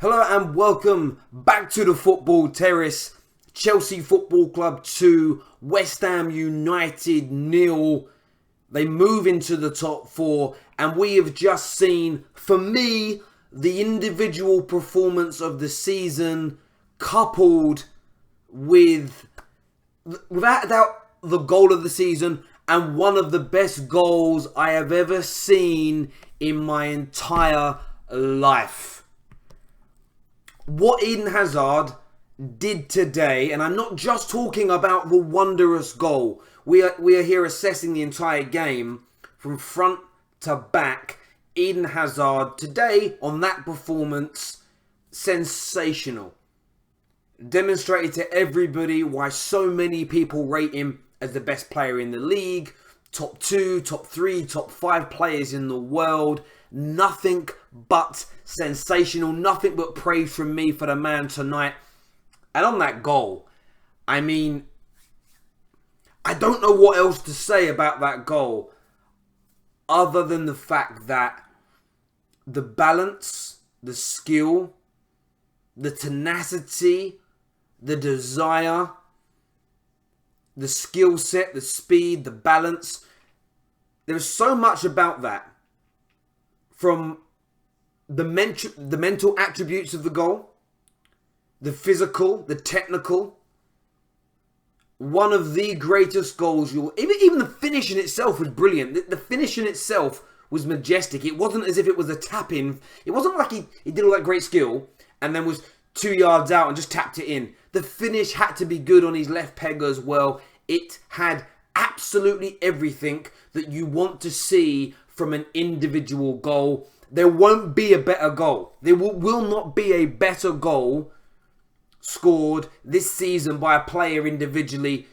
Hello and welcome back to the Football Terrace. Chelsea Football Club 2, West Ham United 0. They move into the top 4 and we have just seen, for me, the individual performance of the season coupled with, without a doubt, the goal of the season and one of the best goals I have ever seen in my entire life. What Eden Hazard did today, and I'm not just talking about the wondrous goal. We are here assessing the entire game from front to back. Eden Hazard today on that performance, sensational. Demonstrated to everybody why so many people rate him as the best player in the league. Top 2, top 3, top 5 players in the world. Nothing but sensational. Nothing but praise from me for the man tonight. And on that goal, I mean, I don't know what else to say about that goal other than the fact that the balance, the skill, the tenacity, the desire, the skill set, the speed, the balance. There's so much about that. From the mental attributes of the goal, the physical, the technical. One of the greatest goals even the finish in itself was brilliant. The finish in itself was majestic. It wasn't as if it was a tap-in. It wasn't like he did all that great skill and then was 2 yards out and just tapped it in. The finish had to be good on his left peg as well. It had absolutely everything that you want to see from an individual goal. There won't be a better goal. There will not be a better goal scored this season by a player individually.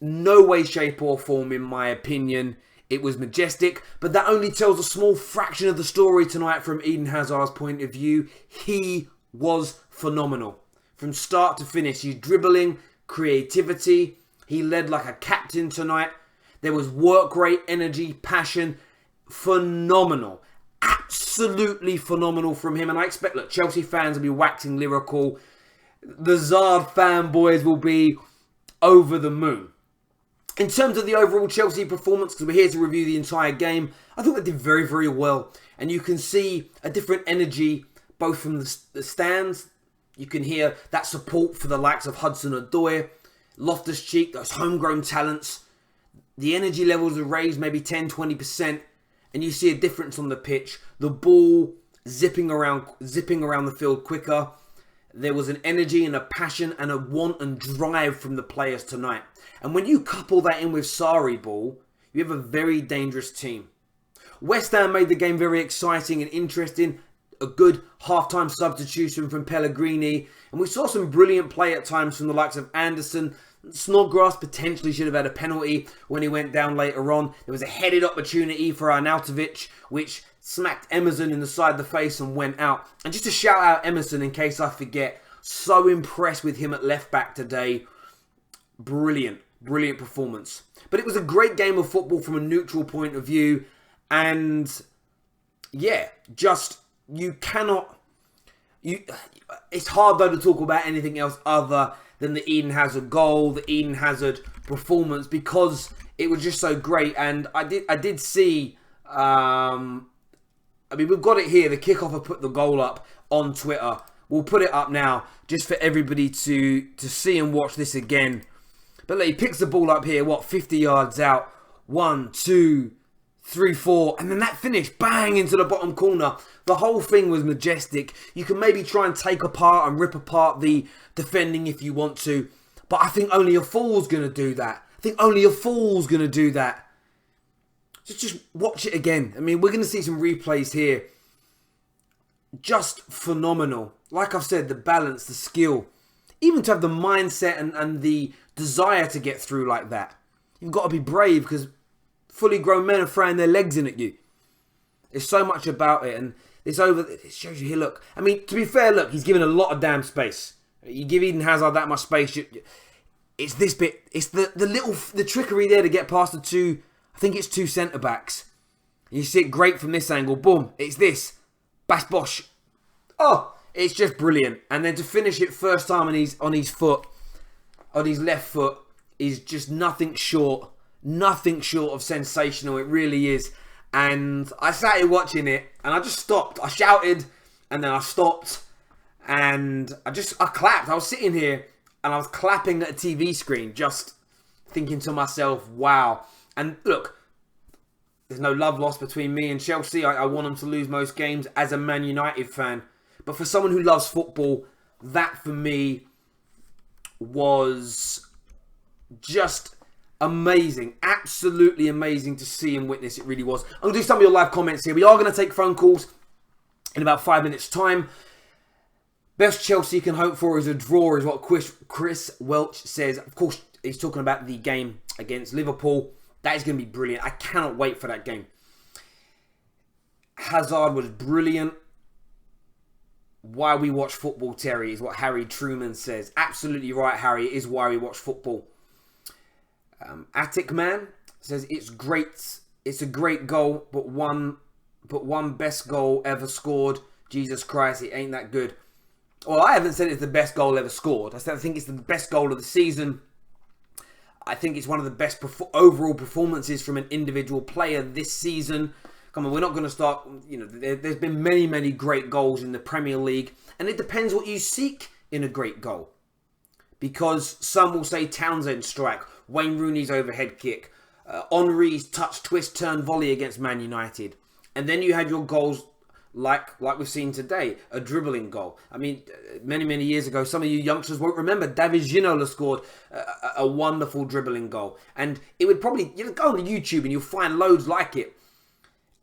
No way, shape or form, in my opinion. It was majestic, but that only tells a small fraction of the story tonight from Eden Hazard's point of view. He was phenomenal. From start to finish, his dribbling, creativity. He led like a captain tonight. There was work rate, energy, passion. Phenomenal. Absolutely phenomenal from him. And I expect, look, Chelsea fans will be waxing lyrical. The Zard fanboys will be over the moon. In terms of the overall Chelsea performance, because we're here to review the entire game, I thought they did very, very well. And you can see a different energy, both from the stands. You can hear that support for the likes of Hudson-Odoi, Loftus-Cheek, those homegrown talents. The energy levels are raised maybe 10-20%. And you see a difference on the pitch. The ball zipping around the field quicker. There was an energy and a passion and a want and drive from the players tonight. And when you couple that in with Sarri ball, you have a very dangerous team. West Ham made the game very exciting and interesting. A good half-time substitution from Pellegrini. And we saw some brilliant play at times from the likes of Anderson. Snodgrass potentially should have had a penalty when he went down later on. There was a headed opportunity for Arnautovic, which smacked Emerson in the side of the face and went out. And just to shout out Emerson in case I forget, so impressed with him at left back today. Brilliant, brilliant performance. But it was a great game of football from a neutral point of view. And yeah, just it's hard though to talk about anything else other than the Eden Hazard goal, the Eden Hazard performance, because it was just so great. And I did see, we've got it here. The kickoff, I put the goal up on Twitter. We'll put it up now just for everybody to see and watch this again. But look, he picks the ball up here, 50 yards out. 1, 2, 3, 4. And then that finish, bang, into the bottom corner. The whole thing was majestic. You can maybe try and take apart and rip apart the defending if you want to. But I think only a fool's going to do that. Just watch it again. I mean, we're going to see some replays here. Just phenomenal. Like I've said, the balance, the skill. Even to have the mindset and the desire to get through like that. You've got to be brave because fully grown men are throwing their legs in at you. There's so much about it. And it shows you here, look. I mean, to be fair, look, he's given a lot of damn space. You give Eden Hazard that much space, it's this bit. It's the trickery there to get past the two. I think it's two centre backs. You see it great from this angle. Boom. It's this. Bash Bosh. Oh, It's just brilliant. And then to finish it first time on his left foot is just nothing short of sensational. It really is. And I sat here watching it and I just stopped. I shouted and then I stopped and I clapped. I was sitting here and I was clapping at a TV screen, just thinking to myself, wow. And look, there's no love lost between me and Chelsea. I want them to lose most games as a Man United fan. But for someone who loves football, that for me was just amazing. Absolutely amazing to see and witness. It really was. I'm going to do some of your live comments here. We are going to take phone calls in about 5 minutes' time. Best Chelsea can hope for is a draw, is what Chris Welch says. Of course, he's talking about the game against Liverpool. That is going to be brilliant. I cannot wait for that game. Hazard was brilliant. Why we watch football, Terry, is what Harry Truman says. Absolutely right, Harry. It is why we watch football. Attic Man says it's great. It's a great goal, but one best goal ever scored. Jesus Christ, it ain't that good. Well, I haven't said it's the best goal ever scored. I think it's the best goal of the season. I think it's one of the best overall performances from an individual player this season. Come on, we're not going to start, there's been many, many great goals in the Premier League. And it depends what you seek in a great goal. Because some will say Townsend's strike, Wayne Rooney's overhead kick, Henry's touch, twist, turn, volley against Man United. And then you had your goals like we've seen today, a dribbling goal. I mean, many, many years ago, some of you youngsters won't remember, David Ginola scored a wonderful dribbling goal. And it would probably, go on YouTube and you'll find loads like it.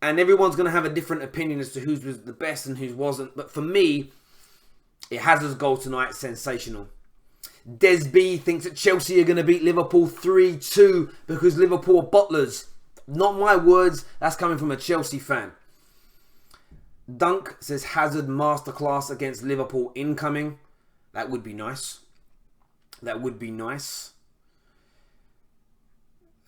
And everyone's going to have a different opinion as to who was the best and who wasn't. But for me, it Hazard's goal tonight, sensational. Des B thinks that Chelsea are going to beat Liverpool 3-2 because Liverpool are bottlers. Not my words, that's coming from a Chelsea fan. Dunk says Hazard masterclass against Liverpool incoming. That would be nice. That would be nice.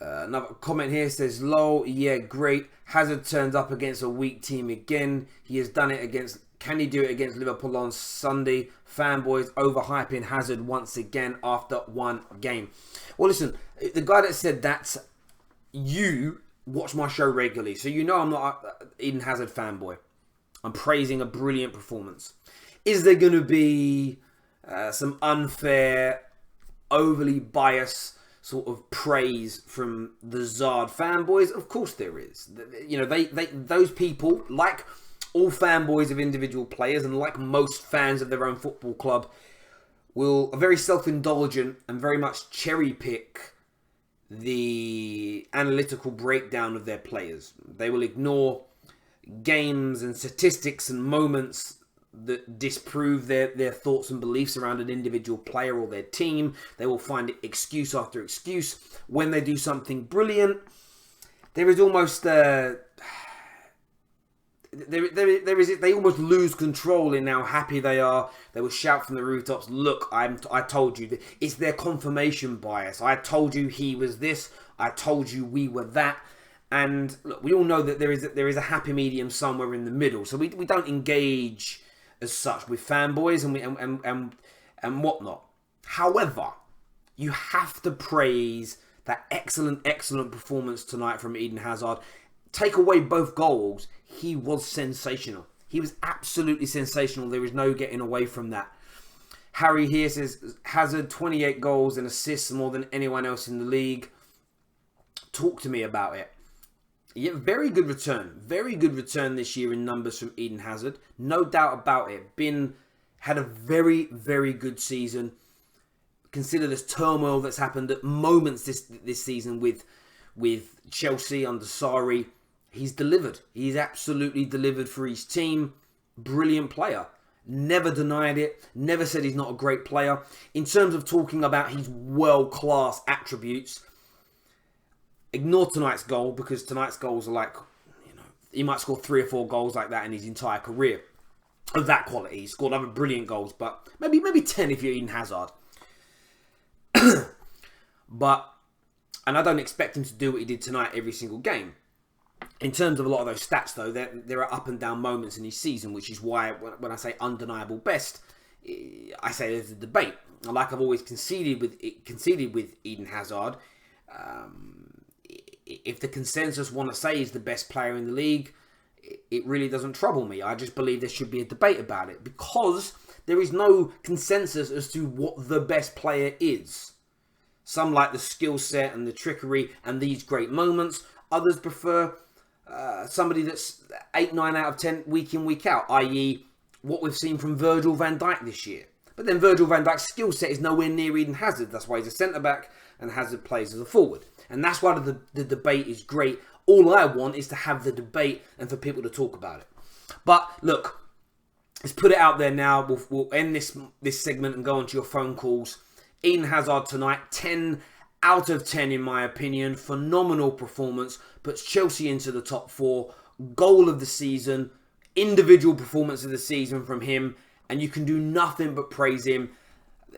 Another comment here says, lol, yeah, great. Hazard turns up against a weak team again. He has done it against... Can he do it against Liverpool on Sunday? Fanboys overhyping Hazard once again after one game. Well, listen, the guy that said that, you watch my show regularly. So you know I'm not an Eden Hazard fanboy. I'm praising a brilliant performance. Is there going to be some unfair, overly biased sort of praise from the Zard fanboys? Of course there is. Those people, like all fanboys of individual players and like most fans of their own football club, are very self-indulgent and very much cherry pick the analytical breakdown of their players. They will ignore games and statistics and moments that disprove their thoughts and beliefs around an individual player or their team. They will find excuse after excuse. When they do something brilliant, there is almost they almost lose control in how happy they are. They will shout from the rooftops, look, I told you. It's their confirmation bias. I told you he was this. I told you we were that. And look, we all know that there is a happy medium somewhere in the middle. So we don't engage as such with fanboys and whatnot. However, you have to praise that excellent performance tonight from Eden Hazard. Take away both goals, he was sensational. He was absolutely sensational. There is no getting away from that. Harry here says, Hazard, 28 goals and assists, more than anyone else in the league. Talk to me about it. Yeah, very good return. Very good return this year in numbers from Eden Hazard. No doubt about it. Had a very, very good season. Consider this turmoil that's happened at moments this season with Chelsea under Sarri. He's delivered. He's absolutely delivered for his team. Brilliant player. Never denied it. Never said he's not a great player. In terms of talking about his world-class attributes, ignore tonight's goal, because tonight's goals are like, he might score 3 or 4 goals like that in his entire career. Of that quality. He scored other brilliant goals, but maybe 10 if you're Eden Hazard. And I don't expect him to do what he did tonight every single game. In terms of a lot of those stats, though, there are up and down moments in his season, which is why when I say undeniable best, I say there's a debate. Like I've always conceded with Eden Hazard, if the consensus want to say he's the best player in the league, it really doesn't trouble me. I just believe there should be a debate about it because there is no consensus as to what the best player is. Some like the skill set and the trickery and these great moments. Others prefer somebody that's 8, 9 out of 10 week in, week out, i.e. what we've seen from Virgil van Dijk this year. But then Virgil van Dijk's skill set is nowhere near Eden Hazard. That's why he's a centre-back and Hazard plays as a forward. And that's why the debate is great. All I want is to have the debate and for people to talk about it. But look, let's put it out there now. We'll end this segment and go on to your phone calls. Eden Hazard tonight, 10 out of 10 in my opinion. Phenomenal performance. Puts Chelsea into the top 4. Goal of the season. Individual performance of the season from him. And you can do nothing but praise him.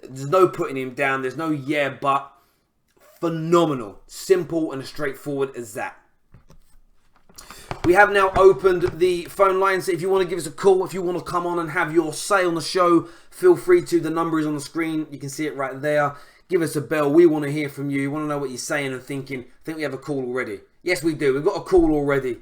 There's no putting him down. There's no yeah, but. Phenomenal. Simple and as straightforward as that. We have now opened the phone lines. If you want to give us a call, if you want to come on and have your say on the show, feel free to. The number is on the screen. You can see it right there. Give us a bell. We want to hear from you. We want to know what you're saying and thinking. I think we have a call already. Yes, we do. We've got a call already.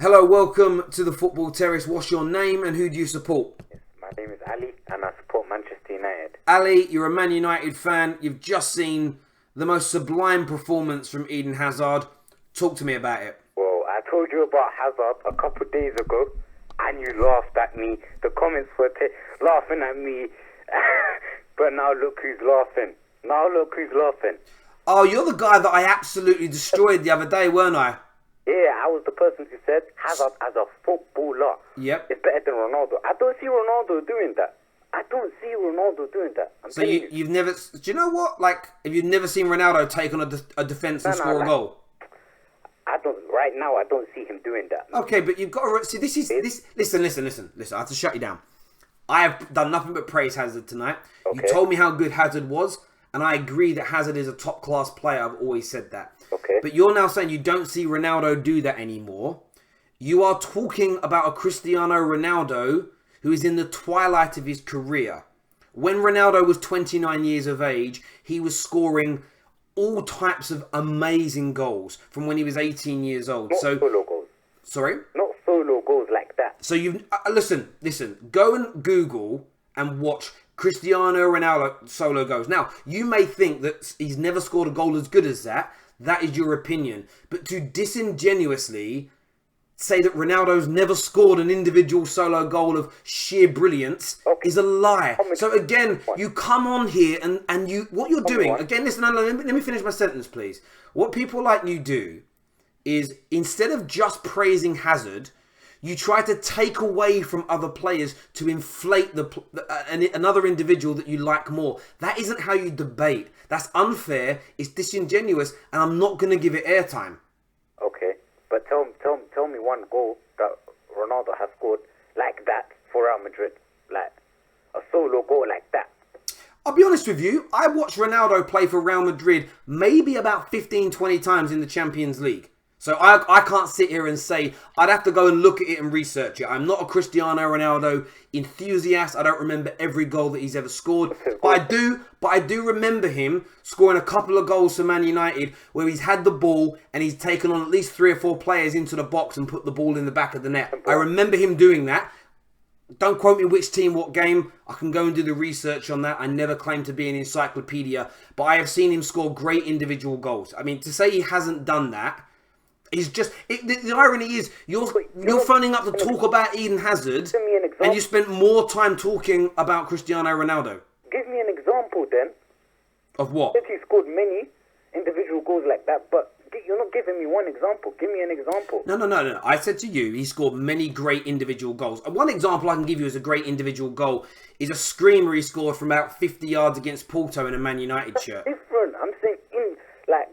Hello, welcome to the Football Terrace. What's your name and who do you support? Yes, my name is Ali and I support Manchester United. Ali, you're a Man United fan. You've just seen the most sublime performance from Eden Hazard. Talk to me about it. Well, I told you about Hazard a couple of days ago and you laughed at me. The comments were laughing at me. But now look who's laughing. Oh, you're the guy that I absolutely destroyed the other day, weren't I? Yeah, I was the person who said Hazard as a footballer is better than Ronaldo. I don't see Ronaldo doing that. So you've never... Do you know what? Like, have you never seen Ronaldo take on a defence and score a goal? Right now, I don't see him doing that. Okay, but you've got to... See, this is... Listen. I have to shut you down. I have done nothing but praise Hazard tonight. Okay. You told me how good Hazard was, and I agree that Hazard is a top-class player. I've always said that. Okay. But you're now saying you don't see Ronaldo do that anymore. You are talking about a Cristiano Ronaldo who is in the twilight of his career. When Ronaldo was 29 years of age, he was scoring all types of amazing goals from when he was 18 years old. Not solo goals. Sorry? Not solo goals like that. So you listen. Go and Google and watch Cristiano Ronaldo solo goals. Now, you may think that he's never scored a goal as good as that. That is your opinion. But to disingenuously say that Ronaldo's never scored an individual solo goal of sheer brilliance is a lie. So again, you come on here and you what you're doing, again, listen, let me finish my sentence, please. What people like you do is instead of just praising Hazard, you try to take away from other players to inflate another individual that you like more. That isn't how you debate. That's unfair, it's disingenuous, and I'm not going to give it airtime. Okay, but tell me one goal that Ronaldo has scored like that for Real Madrid. Like, a solo goal like that. I'll be honest with you, I watched Ronaldo play for Real Madrid maybe about 15, 20 times in the Champions League. So I can't sit here and say, I'd have to go and look at it and research it. I'm not a Cristiano Ronaldo enthusiast. I don't remember every goal that he's ever scored. But I do remember him scoring a couple of goals for Man United where he's had the ball and he's taken on at least 3 or 4 players into the box and put the ball in the back of the net. I remember him doing that. Don't quote me which team, what game. I can go and do the research on that. I never claim to be an encyclopedia. But I have seen him score great individual goals. I mean, to say he hasn't done that, it's just the irony is you're phoning up to talk about Eden Hazard and you spent more time talking about Cristiano Ronaldo. Give me an example then. Of what? He scored many individual goals like that, but you're not giving me one example. Give me an example. No. I said to you, he scored many great individual goals. One example I can give you as a great individual goal is a screamer he scored from about 50 yards against Porto in a Man United shirt. Different. I'm saying like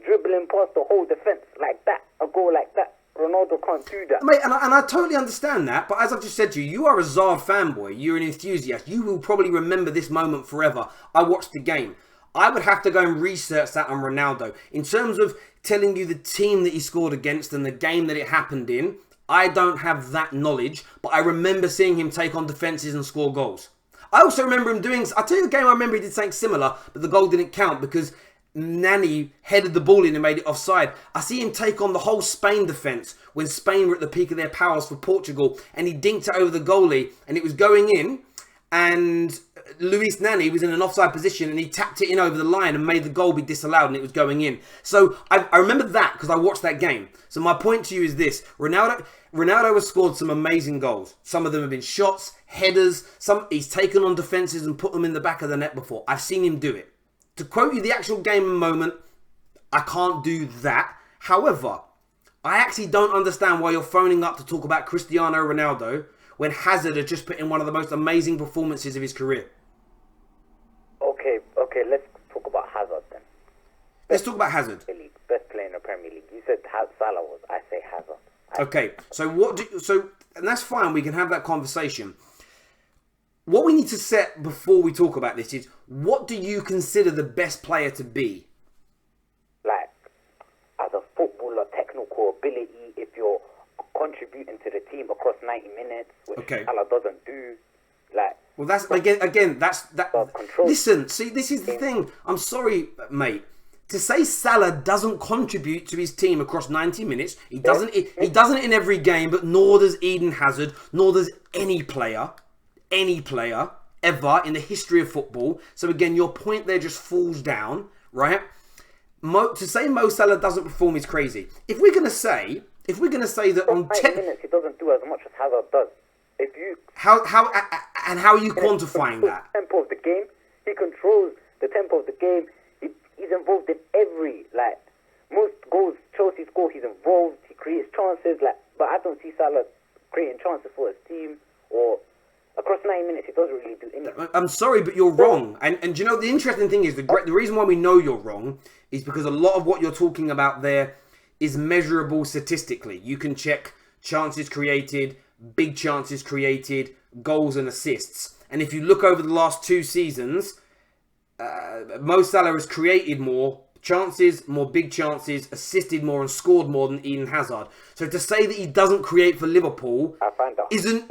dribbling past the whole defence like that, a goal like that. Ronaldo can't do that. Mate, and I totally understand that, but as I've just said to you, you are a Zard fanboy. You're an enthusiast. You will probably remember this moment forever. I watched the game. I would have to go and research that on Ronaldo. In terms of telling you the team that he scored against and the game that it happened in, I don't have that knowledge, but I remember seeing him take on defences and score goals. I also remember him doing... I'll tell you a game I remember he did something similar, but the goal didn't count because Nani headed the ball in and made it offside. I see him take on the whole Spain defence when Spain were at the peak of their powers for Portugal, and he dinked it over the goalie, and it was going in, and Luis Nani was in an offside position, and he tapped it in over the line and made the goal be disallowed, and it was going in. So I remember that because I watched that game. So my point to you is this: Ronaldo has scored some amazing goals. Some of them have been shots, headers. He's taken on defences and put them in the back of the net before. I've seen him do it. To quote you the actual game and moment, I can't do that. However, I actually don't understand why you're phoning up to talk about Cristiano Ronaldo when Hazard had just put in one of the most amazing performances of his career. Okay, let's talk about Hazard then. Let's talk about Hazard. Best player in the Premier League. You said Salah was. I say Hazard. Okay, and that's fine. We can have that conversation. What we need to set before we talk about this is, what do you consider the best player to be? Like, as a footballer, technical ability, if you're contributing to the team across 90 minutes, which Salah doesn't do, like... Well, that's, again, that's... Control. Listen, see, this is the thing. I'm sorry, mate. To say Salah doesn't contribute to his team across 90 minutes, he doesn't in every game, but nor does Eden Hazard, nor does any player ever in the history of football. So again, your point there just falls down, right? To say Mo Salah doesn't perform is crazy. If we're gonna say that on 10 minutes he doesn't do as much as Hazard does. If you how are you quantifying that? The tempo of the game, he controls the tempo of the game. He's involved in every, like, most goals Chelsea score, he's involved. He creates chances, like, but I don't see Salah creating chances for his team or. Across 9 minutes, he doesn't really do anything. I'm sorry, but you're wrong. And you know, the interesting thing is, the reason why we know you're wrong is because a lot of what you're talking about there is measurable statistically. You can check chances created, big chances created, goals and assists. And if you look over the last 2 seasons, Mo Salah has created more chances, more big chances, assisted more and scored more than Eden Hazard. So to say that he doesn't create for Liverpool I find that isn't...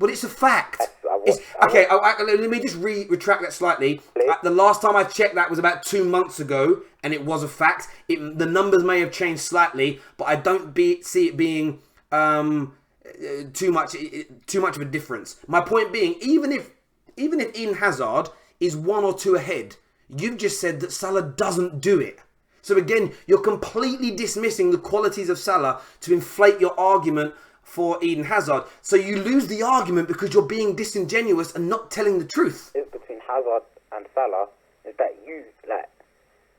Well, it's a fact. Let me just retract that slightly. The last time I checked that was about 2 months ago, and it was a fact. The numbers may have changed slightly, but I don't see it being too much of a difference. My point being, even if Eden Hazard is 1 or 2 ahead, you've just said that Salah doesn't do it. So again, you're completely dismissing the qualities of Salah to inflate your argument for Eden Hazard. So you lose the argument because you're being disingenuous and not telling the truth. It's between Hazard and Salah is that you, like,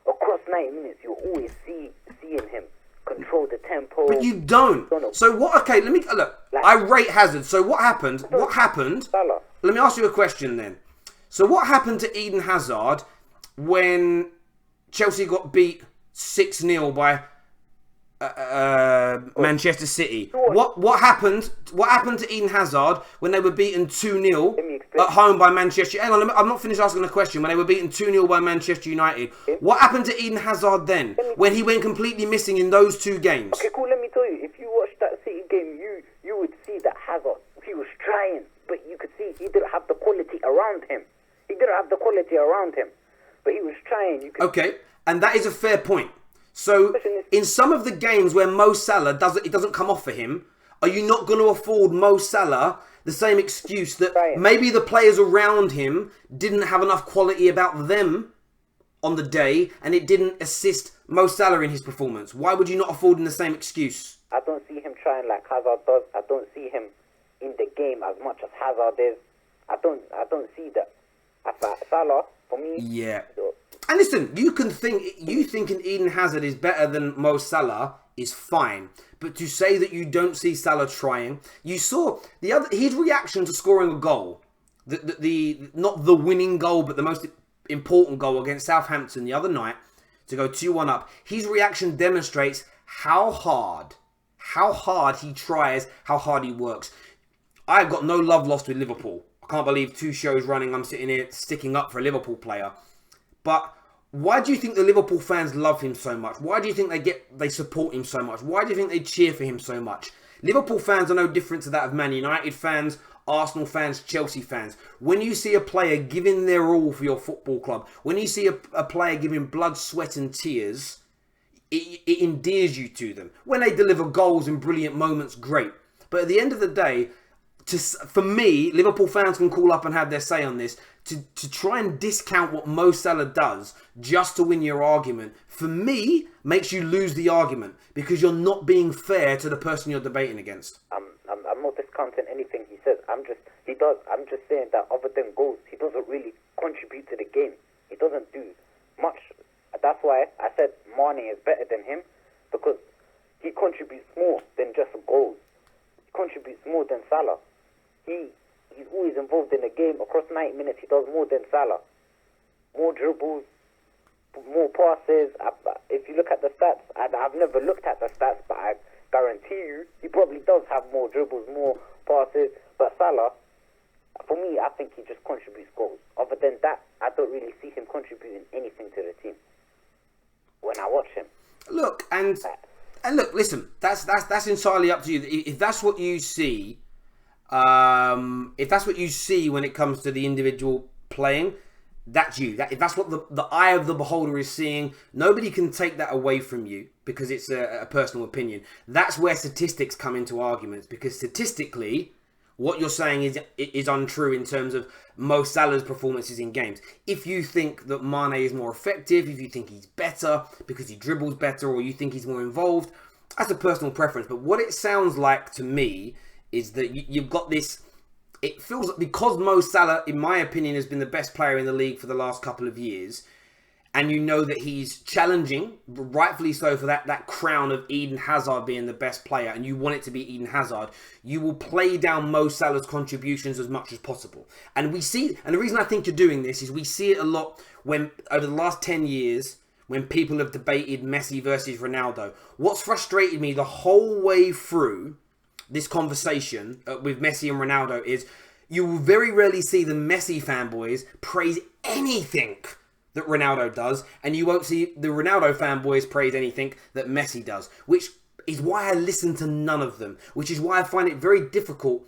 across 90 minutes, you're always seeing him control the tempo. But you don't. So what, okay, let me, look, like, I rate Hazard. So what happened? Salah. Let me ask you a question then. So what happened to Eden Hazard when Chelsea got beat 6-0 by Manchester City? What happened to Eden Hazard when they were beaten 2-0 at home by Manchester? Hang on, I'm not finished asking the question. When they were beaten 2-0 by Manchester United, what happened to Eden Hazard then when he went completely missing in those 2 games? Okay, cool. Let me tell you. If you watch that City game, you would see that Hazard, he was trying, but you could see he didn't have the quality around him. But he was trying. Okay, and that is a fair point. So, in some of the games where Mo Salah doesn't come off for him, are you not going to afford Mo Salah the same excuse that maybe the players around him didn't have enough quality about them on the day and it didn't assist Mo Salah in his performance? Why would you not afford him the same excuse? I don't see him trying like Hazard does. I don't see him in the game as much as Hazard is. I don't see that. Salah, for me... Yeah. And listen, you thinking Eden Hazard is better than Mo Salah is fine. But to say that you don't see Salah trying, you saw his reaction to scoring a goal, not the winning goal, but the most important goal against Southampton the other night to go 2-1 up. His reaction demonstrates how hard he tries, how hard he works. I've got no love lost with Liverpool. I can't believe 2 shows running I'm sitting here sticking up for a Liverpool player. But Why do you think the Liverpool fans love him so much? Why do you think they support him so much? Why do you think they cheer for him so much? Liverpool fans are no different to that of Man United fans, Arsenal fans, Chelsea fans. When you see a player giving their all for your football club, when you see a player giving blood, sweat and tears, it endears you to them. When they deliver goals in brilliant moments, great. But at the end of the day, for me, Liverpool fans can call up and have their say on this. To try and discount what Mo Salah does just to win your argument, for me, makes you lose the argument because you're not being fair to the person you're debating against. I'm not discounting anything he says. I'm just saying that other than goals, he doesn't really contribute to the game. He doesn't do much. That's why I said Mane is better than him, because he contributes more than just goals. He contributes more than Salah. He's always involved in the game. Across 90 minutes, he does more than Salah. More dribbles, more passes. If you look at the stats, I've never looked at the stats, but I guarantee you, he probably does have more dribbles, more passes. But Salah, for me, I think he just contributes goals. Other than that, I don't really see him contributing anything to the team when I watch him. Look, and look, listen, that's entirely up to you. If that's what you see, if that's what you see when it comes to the individual playing, that's you. If that's what the eye of the beholder is seeing, nobody can take that away from you because it's a personal opinion. That's where statistics come into arguments, because statistically, what you're saying is untrue in terms of Mo Salah's performances in games. If you think that Mane is more effective, if you think he's better because he dribbles better, or you think he's more involved, that's a personal preference. But what it sounds like to me is that you've got this. It feels like because Mo Salah, in my opinion, has been the best player in the league for the last couple of years, and you know that he's challenging, rightfully so, for that crown of Eden Hazard being the best player, and you want it to be Eden Hazard, you will play down Mo Salah's contributions as much as possible. And we see, and the reason I think you're doing this is we see it a lot when, over the last 10 years, when people have debated Messi versus Ronaldo. What's frustrated me the whole way through this conversation with Messi and Ronaldo is you will very rarely see the Messi fanboys praise anything that Ronaldo does, and you won't see the Ronaldo fanboys praise anything that Messi does, which is why I listen to none of them, which is why I find it very difficult.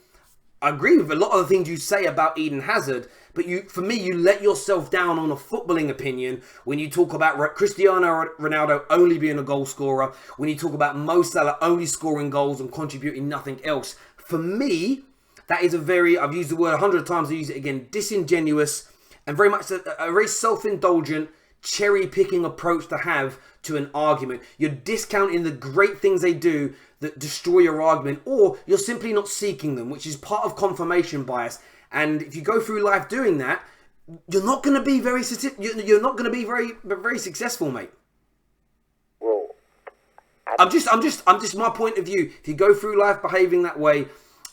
I agree with a lot of the things you say about Eden Hazard, but for me, you let yourself down on a footballing opinion when you talk about Cristiano Ronaldo only being a goal scorer, when you talk about Mo Salah only scoring goals and contributing nothing else. For me, that is I've used the word 100 times, I use it again, disingenuous, and very much a very self-indulgent, cherry-picking approach to have to an argument. You're discounting the great things they do that destroy your argument, or you're simply not seeking them, which is part of confirmation bias. And if you go through life doing that, you're not going to be very very successful, mate. Well, I'm just my point of view. If you go through life behaving that way,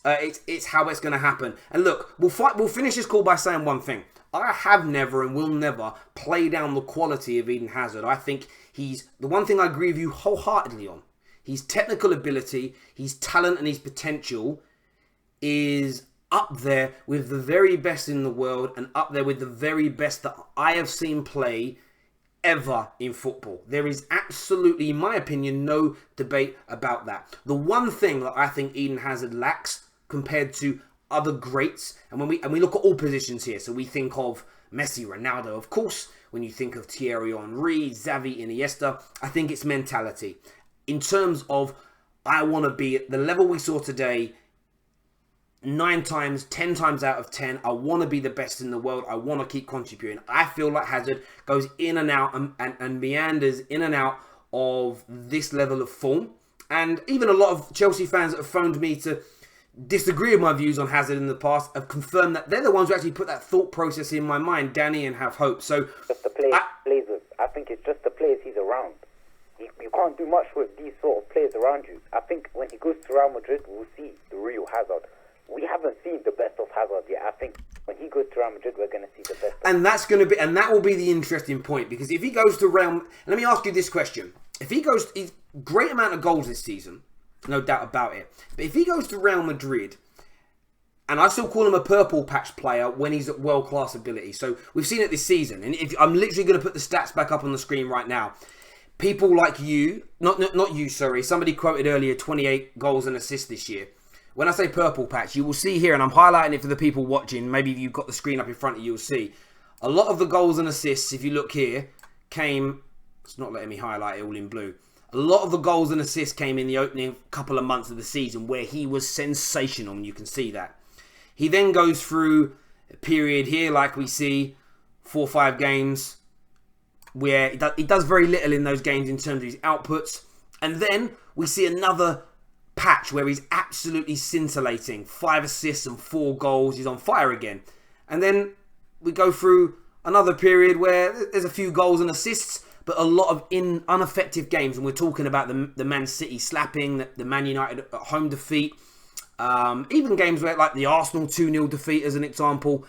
it's how it's going to happen. And look, we'll finish this call by saying one thing. I have never and will never play down the quality of Eden Hazard. I think he's the one thing I agree with you wholeheartedly on. His technical ability, his talent and his potential is up there with the very best in the world, and up there with the very best that I have seen play ever in football. There is absolutely, in my opinion, no debate about that. The one thing that I think Eden Hazard lacks compared to other greats, and when we look at all positions here, so we think of Messi, Ronaldo, of course. When you think of Thierry Henry, Xavi, Iniesta, I think it's mentality. In terms of, I want to be at the level we saw today, 10 times out of 10, I want to be the best in the world. I want to keep contributing. I feel like Hazard goes in and out and meanders in and out of this level of form. And even a lot of Chelsea fans that have phoned me to disagree with my views on Hazard in the past have confirmed that they're the ones who actually put that thought process in my mind, Danny, and have hope. So just the players with. I think it's just the players he's around. You can't do much with these sort of players around you. I think when he goes to Real Madrid, we'll see the real Hazard. We haven't seen the best of Hazard yet. I think when he goes to Real Madrid, we're going to see the best. And that will be the interesting point, because if he goes to Real, let me ask you this question: if he goes, he's great amount of goals this season, no doubt about it. But if he goes to Real Madrid, And I still call him a purple patch player when he's at world-class ability. So we've seen it this season. And I'm literally going to put the stats back up on the screen right now. People like you, not you, sorry. Somebody quoted earlier 28 goals and assists this year. When I say purple patch, you will see here, and I'm highlighting it for the people watching. Maybe if you've got the screen up in front of you, you'll see. A lot of the goals and assists, if you look here, came... It's not letting me highlight it all in blue. A lot of the goals and assists came in the opening couple of months of the season where he was sensational, and you can see that. He then goes through a period here, like we see, 4 or 5 games, where he does very little in those games in terms of his outputs. And then we see another patch where he's absolutely scintillating. 5 assists and 4 goals. He's on fire again. And then we go through another period where there's a few goals and assists, but a lot of ineffective games. And we're talking about the Man City slapping, the Man United at home defeat. Even games where, like the Arsenal 2-0 defeat as an example,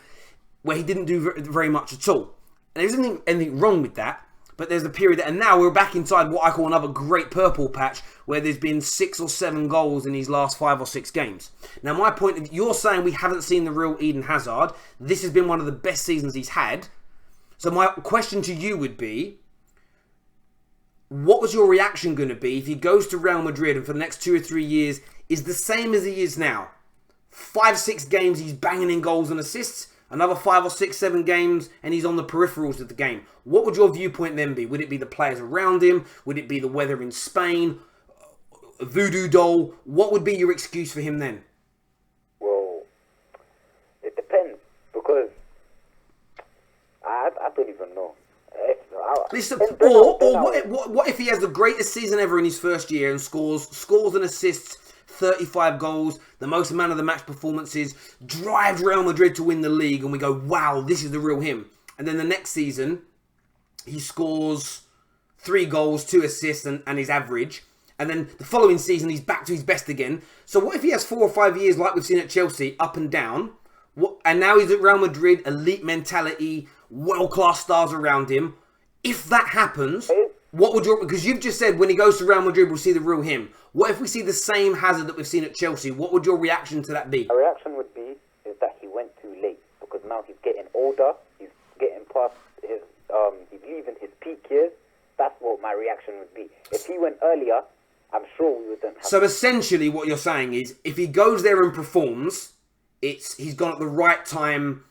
where he didn't do very much at all. And there isn't anything wrong with that, but there's a period and now we're back inside what I call another great purple patch where there's been 6 or 7 goals in these last 5 or 6 games. Now my point, you're saying we haven't seen the real Eden Hazard. This has been one of the best seasons he's had. So my question to you would be, what was your reaction going to be if he goes to Real Madrid and for the next 2 or 3 years is the same as he is now? 5, 6 games he's banging in goals and assists. Another 5 or 6, 7 games and he's on the peripherals of the game. What would your viewpoint then be? Would it be the players around him? Would it be the weather in Spain? A voodoo doll? What would be your excuse for him then? Well, it depends because I don't even know. Listen, what if he has the greatest season ever in his first year and scores and assists 35 goals, the most man of the match performances, drives Real Madrid to win the league, and we go, wow, this is the real him. And then the next season, he scores 3 goals, 2 assists, and his average. And then the following season, he's back to his best again. So what if he has 4 or 5 years like we've seen at Chelsea, up and down, and now he's at Real Madrid, elite mentality, world-class stars around him. If that happens, what would your... Because you've just said when he goes to Real Madrid, we'll see the real him. What if we see the same Hazard that we've seen at Chelsea? What would your reaction to that be? A reaction would be is that he went too late because now he's getting older. He's getting past his... he's leaving his peak years. That's what my reaction would be. If he went earlier, I'm sure we wouldn't have... So essentially what you're saying is if he goes there and performs, he's gone at the right time.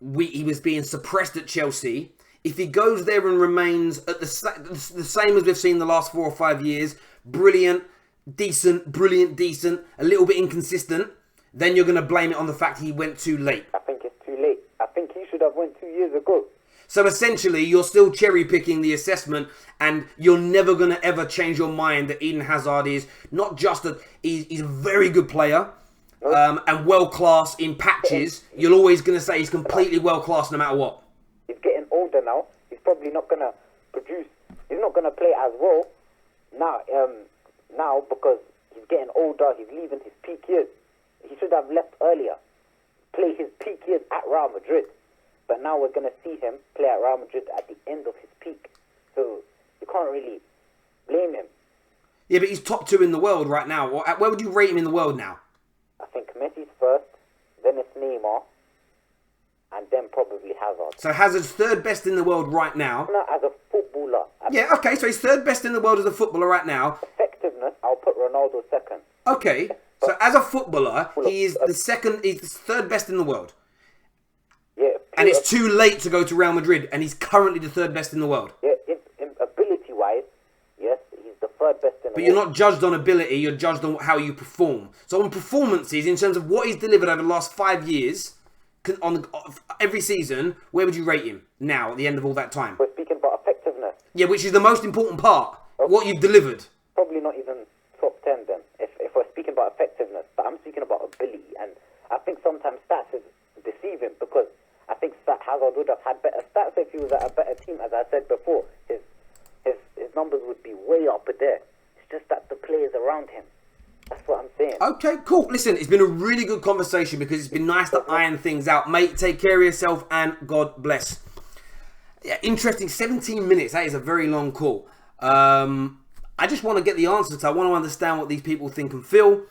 He was being suppressed at Chelsea. If he goes there and remains at the same as we've seen the last 4 or 5 years, brilliant, decent, a little bit inconsistent, then you're going to blame it on the fact he went too late. I think it's too late. I think he should have went 2 years ago. So essentially, you're still cherry-picking the assessment and you're never going to ever change your mind that Eden Hazard is not just he's a very good player and world-class in patches. You're always going to say he's completely world-class no matter what. He's getting older now. He's probably not going to produce. He's not going to play as well now because he's getting older. He's leaving his peak years. He should have left earlier. Play his peak years at Real Madrid. But now we're going to see him play at Real Madrid at the end of his peak. So you can't really blame him. Yeah, but he's top 2 in the world right now. Where would you rate him in the world now? I think Messi's first, then it's Neymar, and then probably Hazard. So Hazard's 3rd best in the world right now. Not as a footballer. Yeah, okay, so he's 3rd best in the world as a footballer right now. Effectiveness, I'll put Ronaldo second. Okay, so as a footballer, he is he's the 3rd best in the world. Yeah, and it's too late to go to Real Madrid, and he's currently the 3rd best in the world. Yeah, in ability-wise, yes, he's the 3rd best in the world. But you're not judged on ability, you're judged on how you perform. So on performances, in terms of what he's delivered over the last 5 years, on every season, where would you rate him now, at the end of all that time? We're speaking about effectiveness. Yeah, which is the most important part, what you've delivered. Probably not even top 10 then, if we're speaking about effectiveness. But I'm speaking about ability, and I think sometimes stats is deceiving because I think Hazard would have had better stats if he was at a better team. As I said before, his numbers would be way up there. It's just that the players around him. That's what I'm saying. Okay, cool. Listen, it's been a really good conversation because it's been nice to iron things out. Mate, take care of yourself and God bless. Yeah, interesting. 17 minutes. That is a very long call. I just want to get the answers. I want to understand what these people think and feel.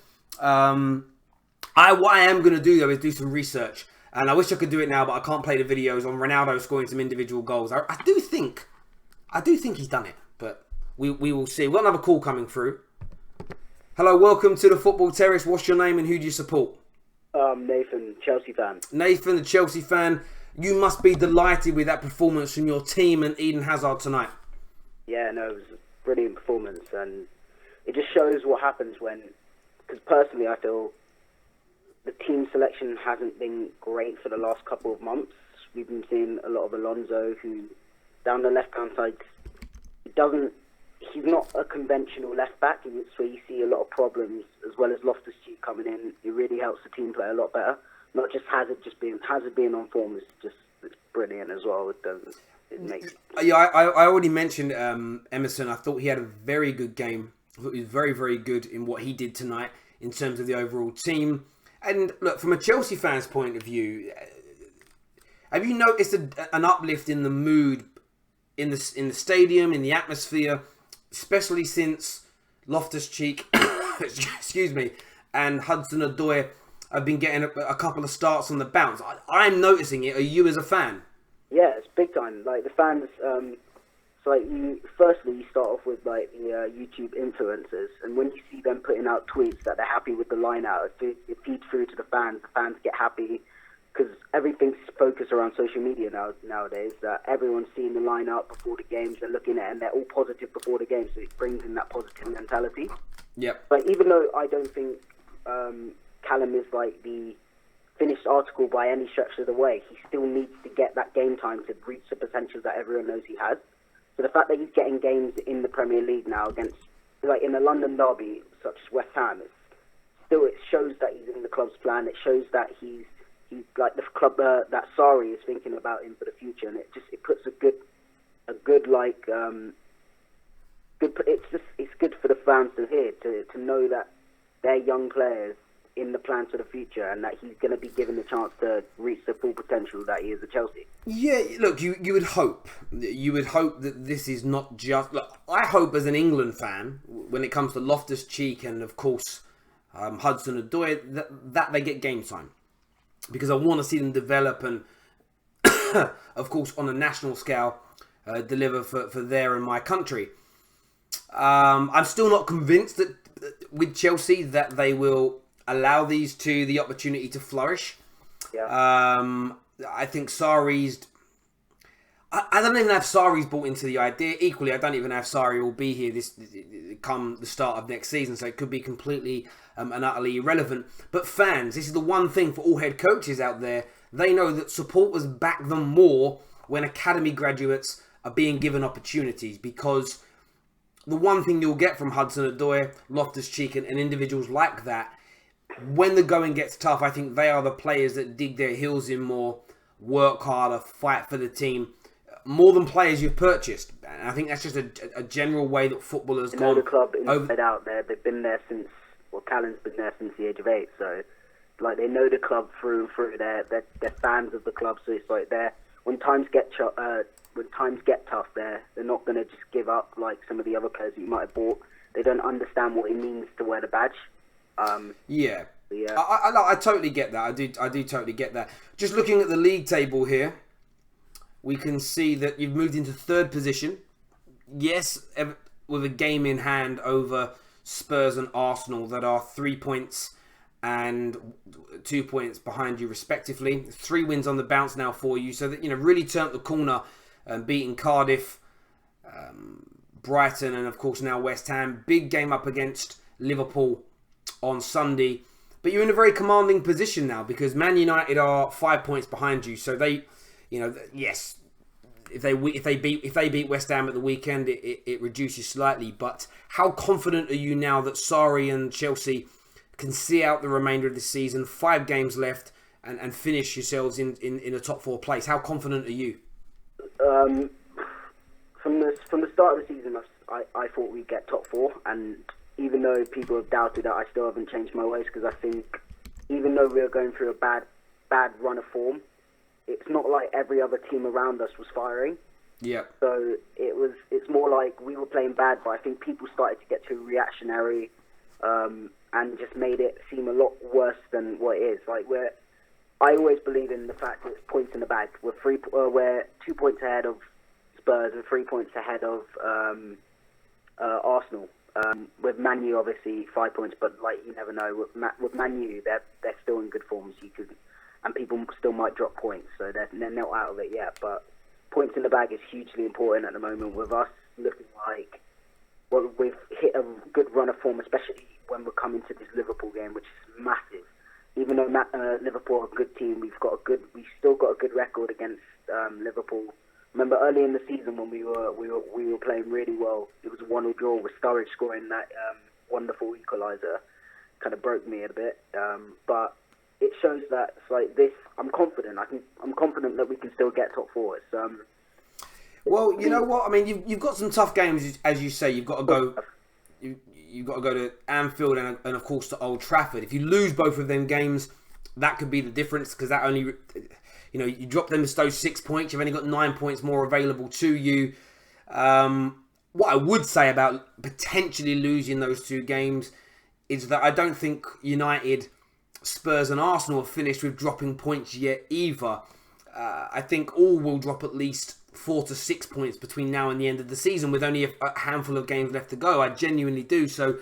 What I am going to do though is do some research, and I wish I could do it now, but I can't play the videos on Ronaldo scoring some individual goals. I do think he's done it, but we will see. We've got another call coming through. Hello, welcome to the Football Terrace. What's your name and who do you support? Nathan, Chelsea fan. Nathan, the Chelsea fan. You must be delighted with that performance from your team and Eden Hazard tonight. Yeah, no, it was a brilliant performance, and it just shows what happens when. Because personally, I feel the team selection hasn't been great for the last couple of months. We've been seeing a lot of Alonso, who down the left-hand side, he's not a conventional left-back, so you see a lot of problems, as well as Loftus-Cheek coming in. It really helps the team play a lot better. Not just Hazard being on form is just it's brilliant as well. It makes. Yeah, I already mentioned Emerson. I thought he had a very good game. I thought he was very, very good in what he did tonight in terms of the overall team. And look, from a Chelsea fan's point of view, have you noticed an uplift in the mood in the stadium, in the atmosphere, especially since Loftus-Cheek, excuse me, and Hudson-Odoi have been getting a couple of starts on the bounce? I'm noticing it. Are you as a fan? Yeah, it's big time. Like the fans, it's like firstly you start off with like the YouTube influencers, and when you see them putting out tweets that they're happy with the line out, it feeds through to the fans. The fans get happy because everything's focused around social media nowadays. That everyone's seeing the line out before the games, they're looking at it, and they're all positive before the game, so it brings in that positive mentality. Yep. But even though I don't think Callum is like the finished article by any stretch of the way, he still needs to get that game time to reach the potential that everyone knows he has. So the fact that he's getting games in the Premier League now against, like in a London derby such as West Ham, it shows that he's in the club's plan. It shows that he's like the club that Sarri is thinking about him for the future, and it puts it's good for the fans to hear to know that they're young players in the plans for the future, and that he's going to be given the chance to reach the full potential that he is at Chelsea. Yeah, look, you would hope. You would hope that this is not just... Look, I hope as an England fan, when it comes to Loftus-Cheek and, of course, Hudson-Odoi, that they get game time. Because I want to see them develop and, of course, on a national scale, deliver for their and my country. I'm still not convinced that with Chelsea that they will allow these two the opportunity to flourish. Yeah. I think Sarri's... I don't even have Sarri's bought into the idea. Equally, I don't even have Sarri will be here this come the start of next season, so it could be completely and utterly irrelevant. But fans, this is the one thing for all head coaches out there. They know that supporters back them more when academy graduates are being given opportunities, because the one thing you'll get from Hudson-Odoi, Loftus-Cheek and individuals like that, when the going gets tough, I think they are the players that dig their heels in more, work harder, fight for the team, more than players you've purchased. And I think that's just a general way that footballers They know the club inside out there. They've been there since, Callum's been there since the age of 8, so like they know the club through and through. They're fans of the club, so it's like when times get tough, they're not going to just give up like some of the other players that you might have bought. They don't understand what it means to wear the badge. Yeah. Yeah. I totally get that. I do totally get that. Just looking at the league table here, we can see that you've moved into third position. Yes, with a game in hand over Spurs and Arsenal that are 3 points and 2 points behind you respectively. 3 wins on the bounce now for you, so that really turned the corner, beating Cardiff, Brighton, and of course now West Ham. Big game up against Liverpool on Sunday, but you're in a very commanding position now because Man United are 5 points behind you. So they, yes, if they beat West Ham at the weekend, it reduces slightly. But how confident are you now that Sarri and Chelsea can see out the remainder of the season, 5 games left, and finish yourselves in a top 4 place? How confident are you? From the start of the season, I thought we'd get top 4, and even though people have doubted that, I still haven't changed my ways, because I think even though we were going through a bad run of form, it's not like every other team around us was firing. Yeah. So it's more like we were playing bad, but I think people started to get too reactionary, and just made it seem a lot worse than what it is. Like I always believe in the fact that it's points in the bag. We're 2 points ahead of Spurs and 3 points ahead of Arsenal. With Man U, obviously 5 points, but like you never know. With Man U, they're still in good form, and people still might drop points, so they're not out of it yet. But points in the bag is hugely important at the moment. With us looking like we've hit a good run of form, especially when we're coming to this Liverpool game, which is massive. Even though Liverpool are a good team, we've still got a good record against Liverpool. Remember early in the season when we were playing really well, it was a 1-1 draw with Sturridge scoring that wonderful equaliser. Kind of broke me a bit, but it shows that it's like this. I'm confident. I'm confident that we can still get top four. Well, you know what? I mean, you've got some tough games, as you say. You've got to go. You've got to go to Anfield and of course to Old Trafford. If you lose both of them games, that could be the difference, because that only, you drop them to those 6 points. You've only got 9 points more available to you. What I would say about potentially losing those two games is that I don't think United, Spurs and Arsenal have finished with dropping points yet either. I think all will drop at least 4 to 6 points between now and the end of the season, with only a handful of games left to go. I genuinely do. So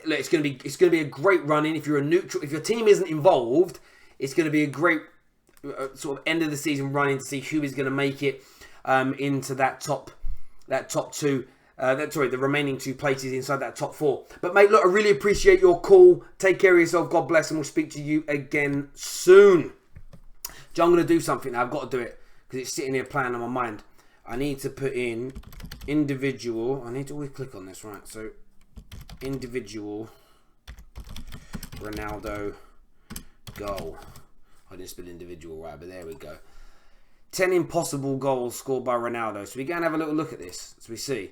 look, it's going to be a great run in. If you're a neutral, if your team isn't involved, it's going to be a great sort of end of the season run in to see who is going to make it into that top two. The remaining two places inside that top four. But mate, look, I really appreciate your call. Take care of yourself. God bless, and we'll speak to you again soon. Joe, I'm going to do something now. I've got to do it because it's sitting here playing on my mind. I need to put in individual. I need to always click on this, right? So, individual Ronaldo goal. I didn't spell individual right, but there we go. 10 impossible goals scored by Ronaldo. So we go and have a little look at this as we see.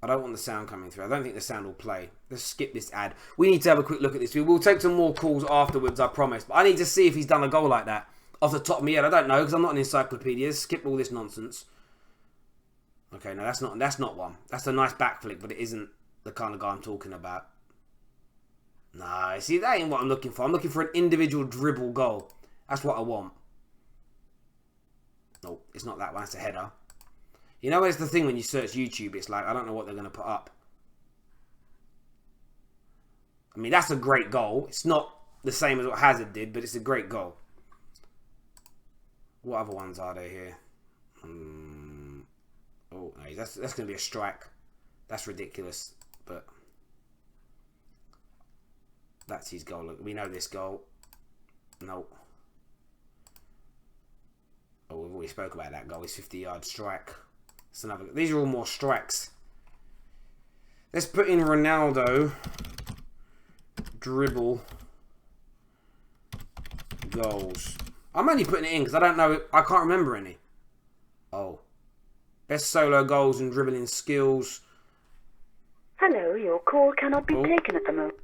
I don't want the sound coming through. I don't think the sound will play. Let's skip this ad. We need to have a quick look at this. We will take some more calls afterwards, I promise. But I need to see if he's done a goal like that. Off the top of my head, I don't know, because I'm not an encyclopedia. Skip all this nonsense. Okay, no, that's not one. That's a nice back flick, but it isn't the kind of guy I'm talking about. No, see, that ain't what I'm looking for. I'm looking for an individual dribble goal. That's what I want. Nope, it's not that one. It's a header. You know, it's the thing when you search YouTube, it's like, I don't know what they're going to put up. I mean, that's a great goal. It's not the same as what Hazard did, but it's a great goal. What other ones are there here? Oh, no, that's going to be a strike. That's ridiculous, but that's his goal. Look, we know this goal. Nope. Oh, we've already spoke about that goal. It's 50-yard strike. It's another. These are all more strikes. Let's put in Ronaldo dribble goals. I'm only putting it in because I don't know. I can't remember any. Oh. Best solo goals and dribbling skills. Hello, your call cannot be taken at the moment.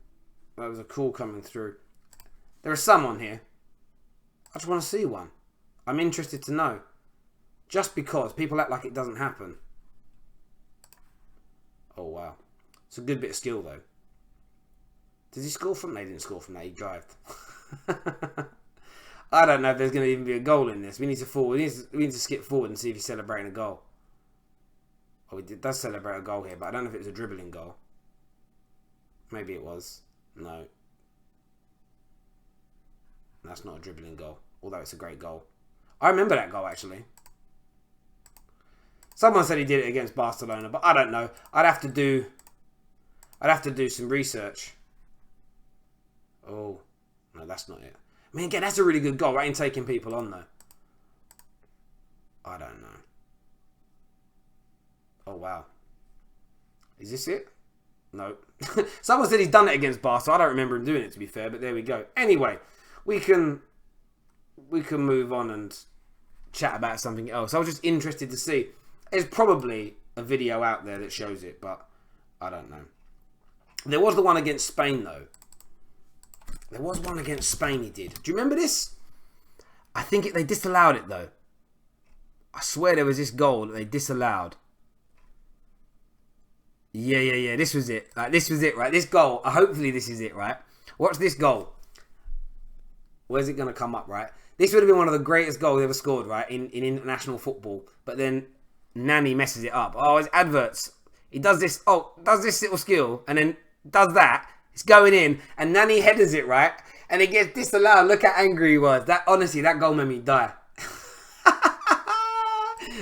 That was a call coming through. There is some on here. I just want to see one. I'm interested to know. Just because people act like it doesn't happen. Oh, wow. It's a good bit of skill, though. Did he score from that? He didn't score from that. He drived. I don't know if there's going to even be a goal in this. We need to forward. We need to skip forward and see if he's celebrating a goal. Oh, he does celebrate a goal here, but I don't know if it was a dribbling goal. Maybe it was. No. That's not a dribbling goal. Although it's a great goal. I remember that goal, actually. Someone said he did it against Barcelona, but I don't know. I'd have to do some research. Oh, no, that's not it. I mean, again, that's a really good goal, right? In taking people on, though. I don't know. Oh, wow. Is this it? No. Someone said he's done it against Barca. I don't remember him doing it, to be fair, but there we go. Anyway, we can move on and chat about something else. I was just interested to see. There's probably a video out there that shows it, but I don't know. There was the one against Spain, though. There was one against Spain he did. Do you remember this? I think they disallowed it, though. I swear there was this goal that they disallowed. Yeah. This was it. Like, this was it, right? This goal. Hopefully, this is it, right? Watch this goal. Where's it going to come up, right? This would have been one of the greatest goals ever scored, right, in international football. But then Nani messes it up. Oh, it's adverts. He does this. Oh, does this little skill, and then does that. It's going in, and Nani headers it, right, and it gets disallowed. Look how angry he was. That honestly, that goal made me die.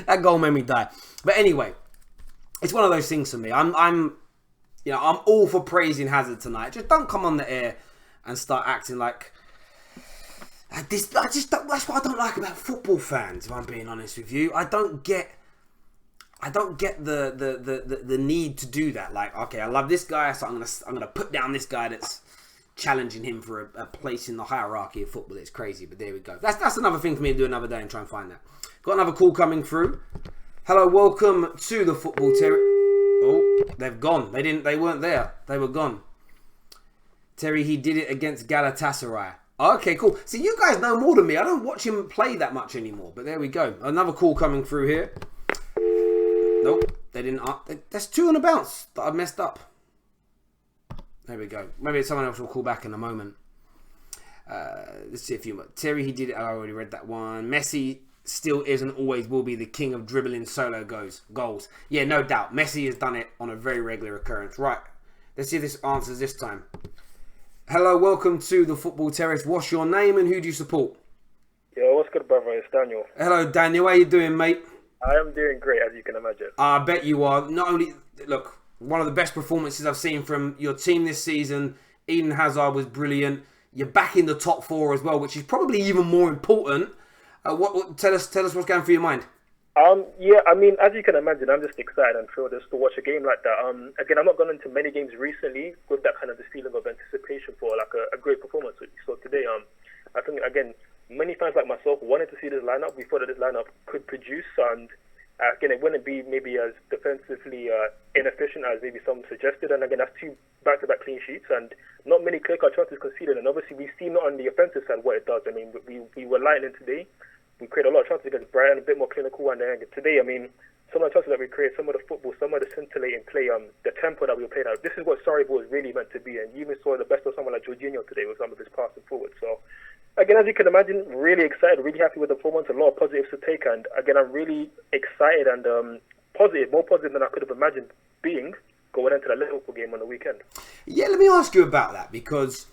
That goal made me die. But anyway, it's one of those things for me. I'm all for praising Hazard tonight. Just don't come on the air and start acting like this. That's what I don't like about football fans. If I'm being honest with you, I don't get the need to do that. Like, okay, I love this guy, so I'm gonna put down this guy that's challenging him for a place in the hierarchy of football. It's crazy, but there we go. That's another thing for me to do another day and try and find that. Got another call coming through. Hello, welcome to the Football Terrace. Oh, they've gone. They weren't there. They were gone. Terry, he did it against Galatasaray. Okay, cool. See, you guys know more than me. I don't watch him play that much anymore. But there we go. Another call coming through here. Nope, they didn't. That's two on a bounce that I've messed up. There we go. Maybe someone else will call back in a moment. Let's see if you... Terry, he did it. I already read that one. Messi still is and always will be the king of dribbling solo goals. Yeah, no doubt. Messi has done it on a very regular occurrence. Right. Let's see if this answers this time. Hello, welcome to the Football Terrace. What's your name and who do you support? Yo, what's good, brother? It's Daniel. Hello, Daniel. How you doing, mate? I am doing great, as you can imagine. I bet you are. Not only... Look, one of the best performances I've seen from your team this season. Eden Hazard was brilliant. You're back in the top four as well, which is probably even more important. Tell us what's going through your mind. Yeah, I mean, as you can imagine, I'm just excited and thrilled just to watch a game like that. Again, I've not gone into many games recently with that kind of the feeling of anticipation for like a great performance. So today, I think again, many fans like myself wanted to see this lineup. We thought that this lineup could produce, and again, it wouldn't be maybe as defensively inefficient as maybe some suggested. And again, that's two back-to-back clean sheets and not many clear-cut chances conceded. And obviously, we've seen on the offensive side what it does. I mean, we were lightning today. We created a lot of chances against Brighton, a bit more clinical. And then today, I mean, some of the chances that we create, some of the football, some of the scintillating play, the tempo that we played out. This is what Sarri was really meant to be. And you even saw the best of someone like Jorginho today with some of his passing forward. So, again, as you can imagine, really excited, really happy with the performance, a lot of positives to take. And again, I'm really excited and positive, more positive than I could have imagined being going into the Liverpool game on the weekend. Yeah, let me ask you about that because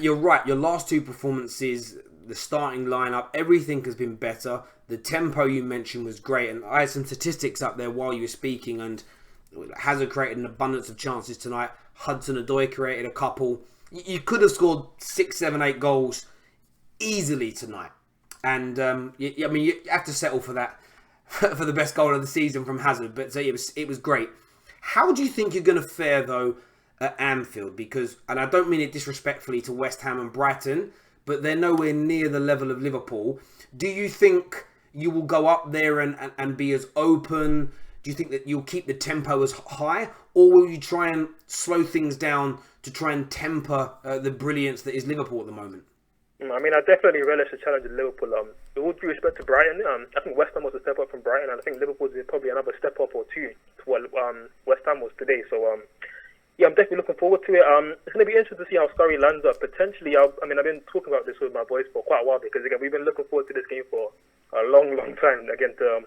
you're right. Your last two performances, the starting lineup, everything has been better. The tempo you mentioned was great, and I had some statistics up there while you were speaking. And Hazard created an abundance of chances tonight. Hudson-Odoi created a couple. You could have scored 6, 7, 8 goals easily tonight, and I mean you have to settle for that for the best goal of the season from Hazard. But so it was great. How do you think you're going to fare though at Anfield? Because, and I don't mean it disrespectfully to West Ham and Brighton, but they're nowhere near the level of Liverpool. Do you think you will go up there and be as open? Do you think that you'll keep the tempo as high, or will you try and slow things down to try and temper the brilliance that is Liverpool at the moment? I mean, I definitely relish the challenge of Liverpool. With all due respect to Brighton, I think West Ham was a step up from Brighton, and I think Liverpool is probably another step up or two to what West Ham was today. So, yeah, I'm definitely looking forward to it. It's going to be interesting to see how Surrey lands up. Potentially, I mean, I've been talking about this with my boys for quite a while because, again, we've been looking forward to this game for a long, long time. Again, to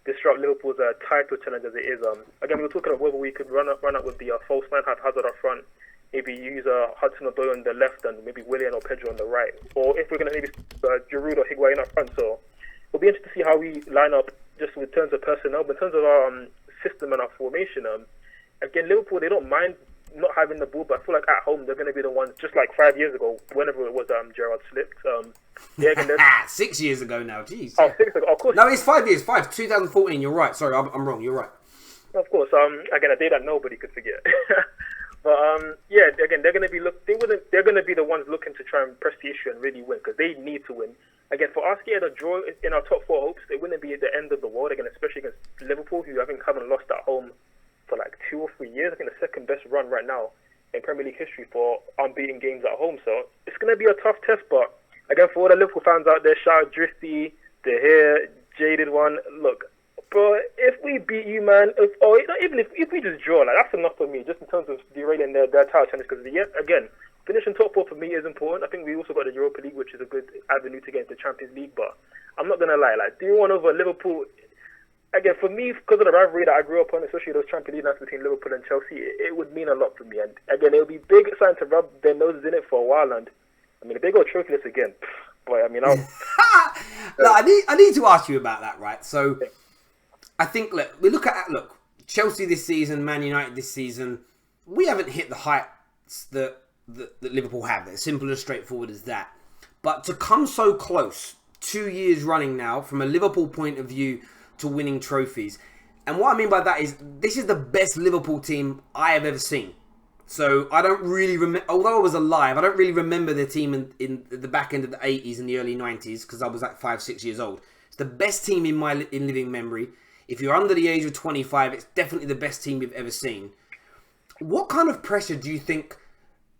disrupt Liverpool's title challenge as it is. Again, we were talking about whether we could run up with the false nine, have Hazard up front, maybe use Hudson-Odoi on the left and maybe Willian or Pedro on the right. Or if we're going to maybe Giroud or Higuain up front. So it'll be interesting to see how we line up just in terms of personnel. But in terms of our system and our formation, again, Liverpool, they don't mind not having the ball, but I feel like at home they're going to be the ones, just like 5 years ago, whenever it was Gerrard slipped. Yeah, again, 6 years ago now, jeez. Oh, 6 ago, of course. No, it's 5 years, 2014, you're right. Sorry, I'm wrong, you're right. Of course, again, a day that nobody could forget. But yeah, again, they're going to be they're going to be the ones looking to try and press the issue and really win because they need to win. Again, for us getting a draw in our top 4 hopes, it wouldn't be at the end of the world. Again, especially against Liverpool, who I think haven't lost at home for like 2 or 3 years. I think the second best run right now in Premier League history for unbeaten games at home. So it's going to be a tough test. But again, for all the Liverpool fans out there, shout out Drifty, the here jaded one. Look, But if we beat you, man, or even if we just draw, like that's enough for me, just in terms of derailing their title challenge. Because again, finishing top four for me is important. I think we also got the Europa League, which is a good avenue to get into the Champions League. But I'm not gonna lie, like 3-1 over Liverpool. Again, for me, because of the rivalry that I grew up on, especially those Champions League nights between Liverpool and Chelsea, it would mean a lot for me. And again, it would be big sign to rub their noses in it for a while. And I mean, if they go trophyless again, boy, I mean, Look, I need to ask you about that, right? So, I think we look at Chelsea this season, Man United this season. We haven't hit the heights that Liverpool have. It's simple and straightforward as that. But to come so close, 2 years running now, from a Liverpool point of view, to winning trophies. And what I mean by that is, this is the best Liverpool team I have ever seen. So I don't really remember, although I was alive, I don't really remember the team in the back end of the 80s and the early 90s, because I was like 5-6 years old. It's the best team in living memory. If you're under the age of 25, it's definitely the best team you've ever seen. What kind of pressure do you think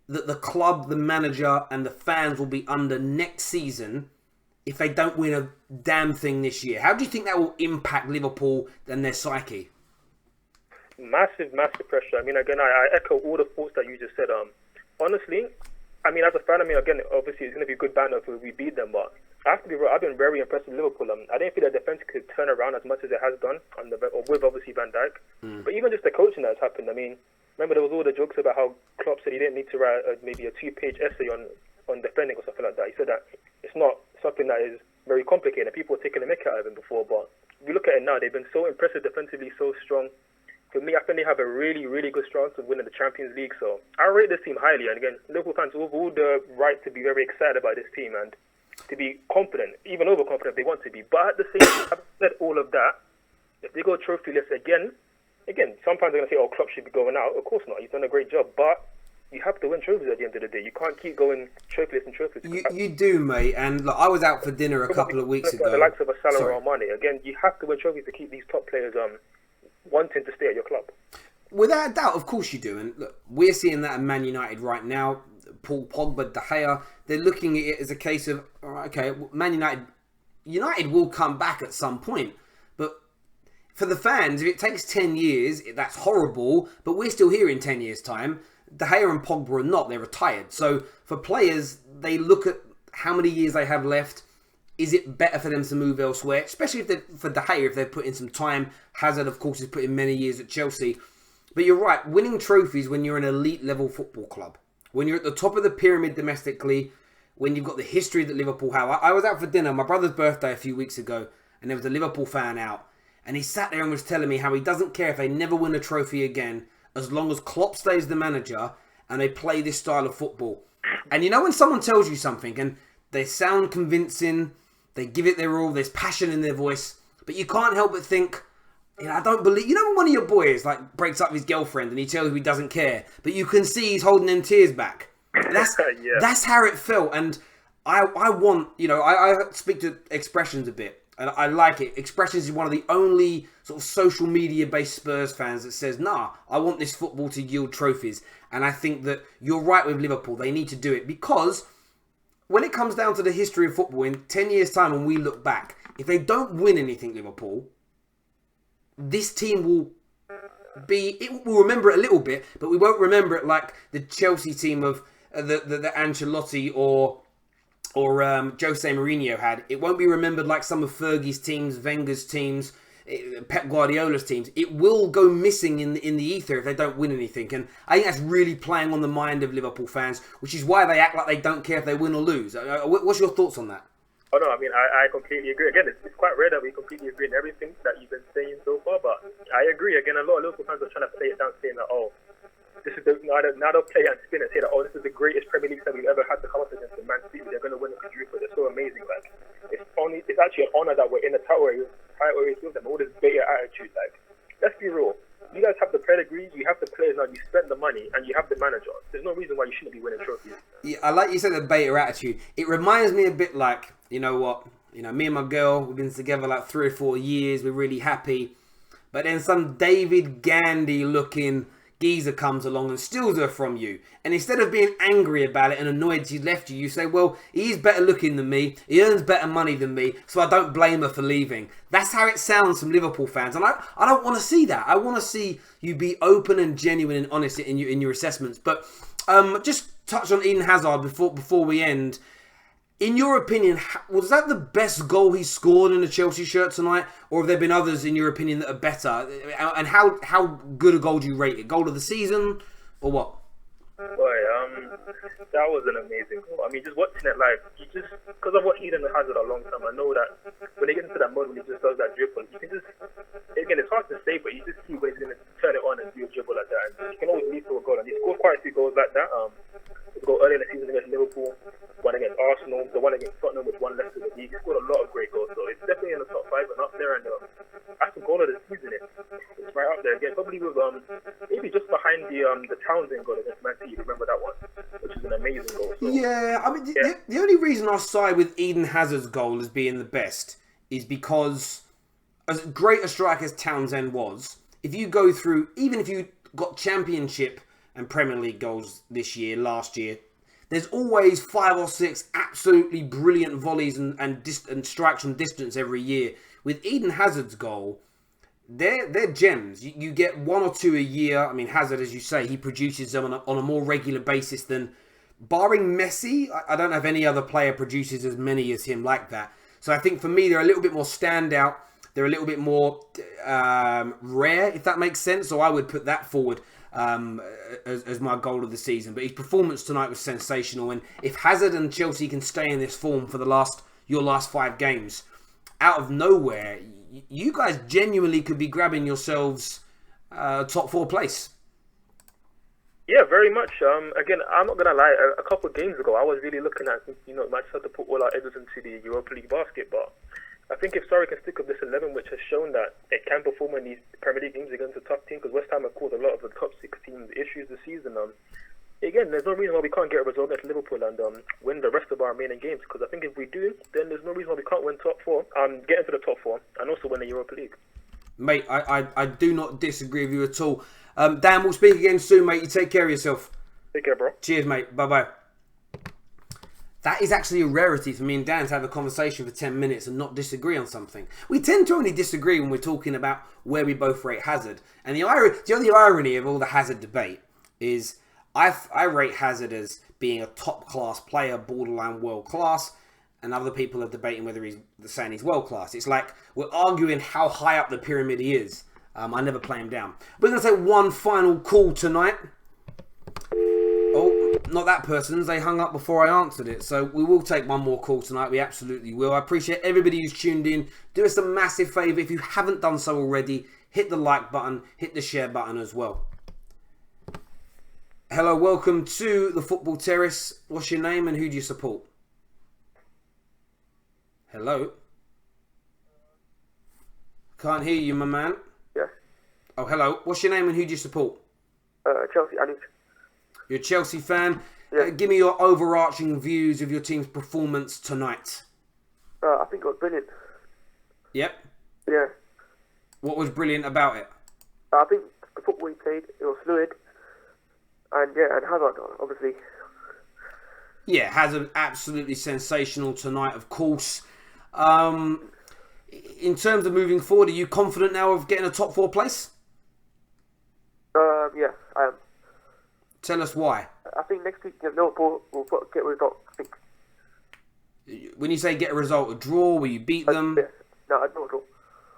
that the club, the manager, and the fans will be under next season if they don't win a damn thing this year? How do you think that will impact Liverpool and their psyche? Massive pressure. I mean, again, I echo all the thoughts that you just said. Honestly, I mean, as a fan, I mean, again, obviously it's going to be good banter if we beat them, but I have to be real, I've been very impressed with Liverpool. I didn't feel that defense could turn around as much as it has done, with obviously Van Dijk. But even just the coaching that has happened, I mean, remember there was all the jokes about how Klopp said he didn't need to write maybe a 2-page essay on defending or something like that. He said that it's not something that is very complicated. People were taking the mick out of him before, but if you look at it now, they've been so impressive defensively, so strong. For me, I think they have a really, really good chance of winning the Champions League. So I rate this team highly. And again, Liverpool fans have all the right to be very excited about this team and to be confident, even overconfident if they want to be. But at the same time, having said all of that, if they go trophyless again, sometimes they're going to say, oh, Klopp should be going out. Of course not. He's done a great job. But you have to win trophies at the end of the day. You can't keep going trophyless and trophyless. You do, mate. And look, I was out for dinner a couple of weeks ago. The likes of a Salah or Mane. Again, you have to win trophies to keep these top players wanting to stay at your club. Without a doubt, of course you do. And look, we're seeing that at Man United right now. Paul Pogba, De Gea, they're looking at it as a case of, okay, Man United will come back at some point. But for the fans, if it takes 10 years, that's horrible. But we're still here in 10 years' time. De Gea and Pogba are not. They're retired. So for players, they look at how many years they have left. Is it better for them to move elsewhere? Especially for De Gea, if they've put in some time. Hazard, of course, has put in many years at Chelsea. But you're right, winning trophies when you're an elite level football club, when you're at the top of the pyramid domestically, when you've got the history that Liverpool have. I was out for dinner, my brother's birthday a few weeks ago, and there was a Liverpool fan out, and he sat there and was telling me how he doesn't care if they never win a trophy again, as long as Klopp stays the manager and they play this style of football. And you know when someone tells you something and they sound convincing, they give it their all, there's passion in their voice, but you can't help but think, I don't believe... You know when one of your boys breaks up with his girlfriend and he tells you he doesn't care, but you can see he's holding them tears back? That's how it felt. And I want... I speak to Expressions a bit, and I like it. Expressions is one of the only sort of social media-based Spurs fans that says, nah, I want this football to yield trophies. And I think that you're right with Liverpool. They need to do it because when it comes down to the history of football, in 10 years' time when we look back, if they don't win anything, Liverpool... this team will we'll remember it a little bit, but we won't remember it like the Chelsea team of the Ancelotti or Jose Mourinho had. It won't be remembered like some of Fergie's teams, Wenger's teams, Pep Guardiola's teams. It will go missing in the ether if they don't win anything. And I think that's really playing on the mind of Liverpool fans, which is why they act like they don't care if they win or lose. What's your thoughts on that? Oh no, I mean, I completely agree. Again, it's quite rare that we completely agree in everything that you've been saying so far, but I agree. Again, a lot of Liverpool fans are trying to play it down, saying that, this is now they'll play and spin it, say that, this is the greatest Premier League that we've ever had to come up against. Man City, they're going to win the quadruple. They're so amazing. It's actually an honour that we're in the title race with them. All this beta attitude. Let's be real. You guys have the pedigree, you have the players now, you spent the money, and you have the manager. There's no reason why you shouldn't be winning trophies. Yeah, I like you said the beta attitude. It reminds me a bit like, you know what? Me and my girl, we've been together 3 or 4 years. We're really happy. But then some David Gandy looking geezer comes along and steals her from you. And instead of being angry about it and annoyed she left you, you say, well, he's better looking than me, he earns better money than me, so I don't blame her for leaving. That's how it sounds from Liverpool fans. And I don't want to see that. I want to see you be open and genuine and honest in your assessments. But just touch on Eden Hazard before we end. In your opinion, was that the best goal he scored in a Chelsea shirt tonight? Or have there been others, in your opinion, that are better? And how good a goal do you rate it? Goal of the season or what? Boy, that was an amazing goal. I mean, just watching it live, because I've watched Eden Hazard a long time, I know that when he gets into that mode, when he just does that dribble, you can just, again, it's hard to say, but you just see when he's going to turn it on and do a dribble like that. And he can always lead to a goal. And he scored quite a few goals like that. He scored early in the season against Liverpool, one against Arsenal, the one against Tottenham with one less in the league. He scored a lot of great goals, so it's definitely in the top 5 and up there. And that's the goal of the season. It's right up there again, probably with maybe just behind the Townsend goal against Man City. Remember that one, which is an amazing goal. So, yeah, I mean, the only reason I side with Eden Hazard's goal as being the best is because, as great a striker as Townsend was, if you go through, even if you got Championship and Premier League goals last year, there's always 5 or 6 absolutely brilliant volleys and strikes from distance every year. With Eden Hazard's goal, they're gems. You get 1 or 2 a year. I mean, Hazard, as you say, he produces them on a more regular basis than, barring Messi, I don't know if any other player produces as many as him like that. So I think for me, they're a little bit more standout. They're a little bit more rare, if that makes sense. So I would put that forward as my goal of the season. But his performance tonight was sensational. And if Hazard and Chelsea can stay in this form for your last 5 games, out of nowhere, you guys genuinely could be grabbing yourselves top 4 place. Yeah, very much. Again, I'm not gonna lie. A couple of games ago, I was really looking at Manchester to put all our eggs into the Europa League basket. But I think if Surrey can stick with this 11, which has shown that it can perform in these Premier League games against a top team, because West Ham have caused a lot of the top 6 teams issues this season. Again, there's no reason why we can't get a result against Liverpool and win the rest of our remaining games. Because I think if we do, then there's no reason why we can't win top 4, get into the top 4, and also win the Europa League. Mate, I do not disagree with you at all. Dan, we'll speak again soon, mate. You take care of yourself. Take care, bro. Cheers, mate. Bye-bye. That is actually a rarity for me and Dan to have a conversation for 10 minutes and not disagree on something. We tend to only disagree when we're talking about where we both rate Hazard. And the irony of all the Hazard debate is I rate Hazard as being a top-class player, borderline world-class, and other people are debating whether he's saying he's world-class. It's like we're arguing how high up the pyramid he is. I never play him down. We're going to take one final call tonight. Oh, not that person's. They hung up before I answered it. So we will take one more call tonight. We absolutely will. I appreciate everybody who's tuned in. Do us a massive favour. If you haven't done so already, hit the like button. Hit the share button as well. Hello, welcome to the Football Terrace. What's your name and who do you support? Hello? Can't hear you, my man. Yeah. Oh, hello. What's your name and who do you support? Chelsea, Alex. You're a Chelsea fan. Yeah. Give me your overarching views of your team's performance tonight. I think it was brilliant. Yep. Yeah. What was brilliant about it? I think the football he played, it was fluid. And Hazard, obviously. Yeah, Hazard absolutely sensational tonight, of course. In terms of moving forward, are you confident now of getting a top 4 place? Yeah, I am. Tell us why. I think next week against Liverpool, we'll get a result, I think. When you say get a result, a draw, will you beat them? Yeah. No, I don't know.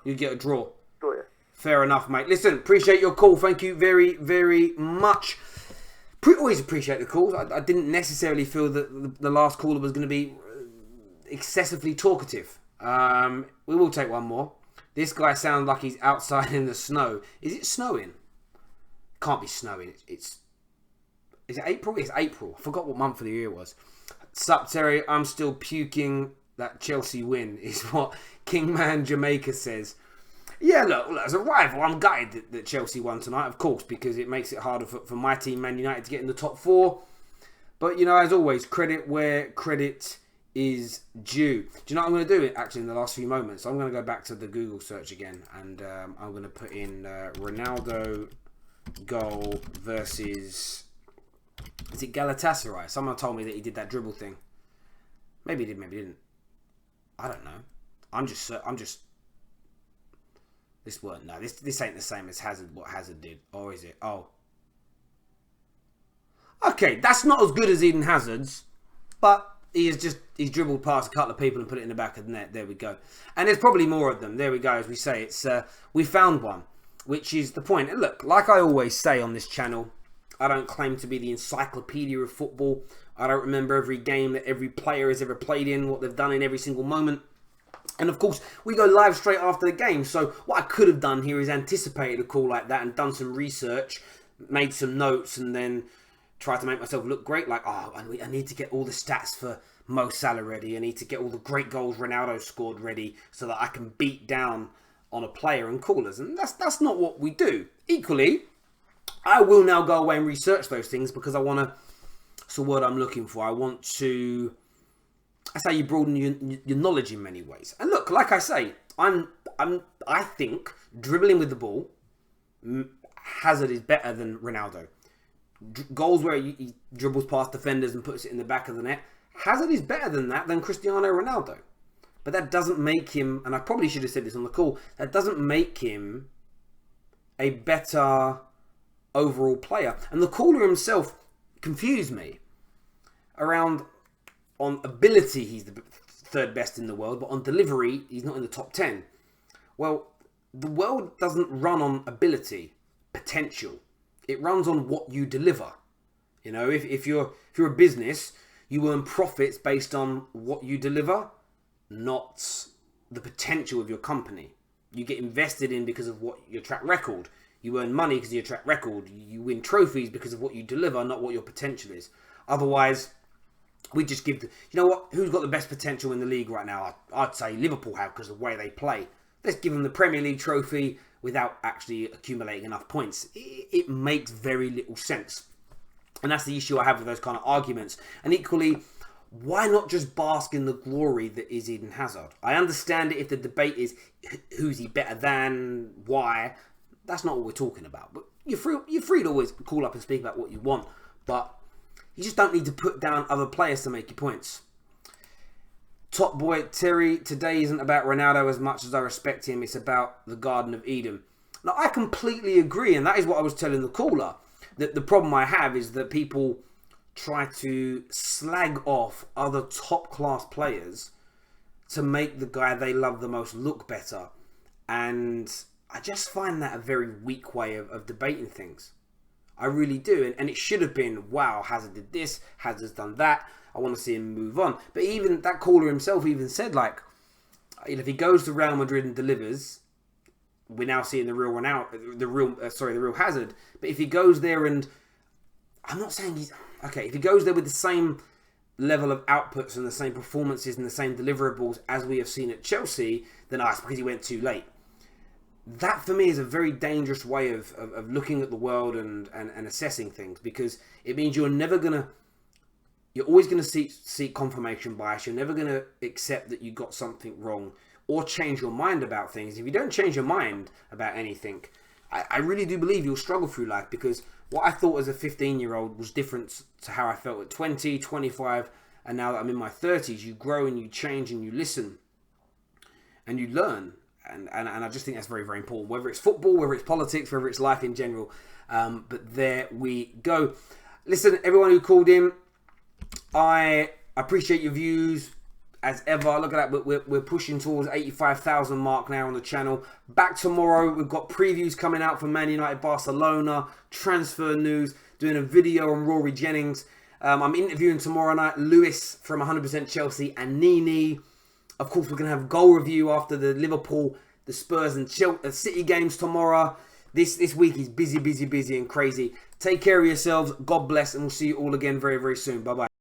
You get a draw. Draw, yeah. Fair enough, mate. Listen, appreciate your call. Thank you very, very much. Always appreciate the calls. I didn't necessarily feel that the last caller was going to be excessively talkative. We will take one more. This guy sounds like he's outside in the snow. Is it snowing? Can't be snowing. Is it April? It's April. I forgot what month of the year it was. Sup, Terry? I'm still puking that Chelsea win, is what Kingman Jamaica says. Yeah, look, as a rival, I'm gutted that Chelsea won tonight, of course, because it makes it harder for my team, Man United, to get in the top 4. But, as always, credit where credit is due. Do you know what I'm going to do, actually, in the last few moments? I'm going to go back to the Google search again, and I'm going to put in Ronaldo goal versus... Is it Galatasaray? Someone told me that he did that dribble thing. Maybe he did, maybe he didn't. I don't know. I'm just... This weren't... No, this ain't the same as what Hazard did. Or is it? Oh. Okay, that's not as good as Eden Hazard's. But he's dribbled past a couple of people and put it in the back of the net. There we go. And there's probably more of them. There we go, as we say. We found one, which is the point. And look, like I always say on this channel, I don't claim to be the encyclopedia of football. I don't remember every game that every player has ever played in, what they've done in every single moment. And of course, we go live straight after the game. So what I could have done here is anticipated a call like that and done some research, made some notes, and then tried to make myself look great. Like, oh, I need to get all the stats for Mo Salah ready. I need to get all the great goals Ronaldo scored ready so that I can beat down on a player and callers. And that's not what we do. Equally, I will now go away and research those things because I want to... That's the word I'm looking for. I want to... That's how you broaden your knowledge in many ways. And look, like I say, I think dribbling with the ball, Hazard is better than Ronaldo. Goals where he dribbles past defenders and puts it in the back of the net, Hazard is better than that than Cristiano Ronaldo. But that doesn't make him, and I probably should have said this on the call, that doesn't make him a better overall player. And the caller himself confused me. On ability, he's the third best in the world, but on delivery, he's not in the top 10. Well, the world doesn't run on ability, potential. It runs on what you deliver. You know, if you're a business, you earn profits based on what you deliver, not the potential of your company. You get invested in because of what your track record. You earn money because of your track record. You win trophies because of what you deliver, not what your potential is. Otherwise, we just give... you know what? Who's got the best potential in the league right now? I'd say Liverpool have because of the way they play. Let's give them the Premier League trophy without actually accumulating enough points. It makes very little sense. And that's the issue I have with those kind of arguments. And equally, why not just bask in the glory that is Eden Hazard? I understand it if the debate is who's he better than, why. That's not what we're talking about. But you're free to always call up and speak about what you want. But you just don't need to put down other players to make your points. Top boy Terry, today isn't about Ronaldo as much as I respect him. It's about the Garden of Eden. Now, I completely agree, and that is what I was telling the caller. That the problem I have is that people try to slag off other top-class players to make the guy they love the most look better. And I just find that a very weak way of debating things. I really do. And it should have been, wow, Hazard did this, Hazard's done that. I want to see him move on. But even that caller himself even said, like, if he goes to Real Madrid and delivers, we're now seeing the real Hazard. But if he goes there and... I'm not saying he's... Okay, if he goes there with the same level of outputs and the same performances and the same deliverables as we have seen at Chelsea, then it's because he went too late. That, for me, is a very dangerous way of looking at the world and assessing things, because it means you're always going to seek confirmation bias. You're never going to accept that you got something wrong or change your mind about things. If you don't change your mind about anything, I really do believe you'll struggle through life, because what I thought as a 15-year-old was different to how I felt at 20, 25, and now that I'm in my 30s, you grow and you change and you listen and you learn. And I just think that's very, very important, whether it's football, whether it's politics, whether it's life in general. But there we go. Listen, everyone who called in, I appreciate your views as ever. Look at that, we're pushing towards 85,000 mark now on the channel. Back tomorrow, we've got previews coming out for Man United, Barcelona, transfer news, doing a video on Rory Jennings. I'm interviewing tomorrow night Lewis from 100% Chelsea and Nini. Of course, we're going to have goal review after the Liverpool, the Spurs and City games tomorrow. This week is busy and crazy. Take care of yourselves. God bless, and we'll see you all again very, very soon. Bye-bye.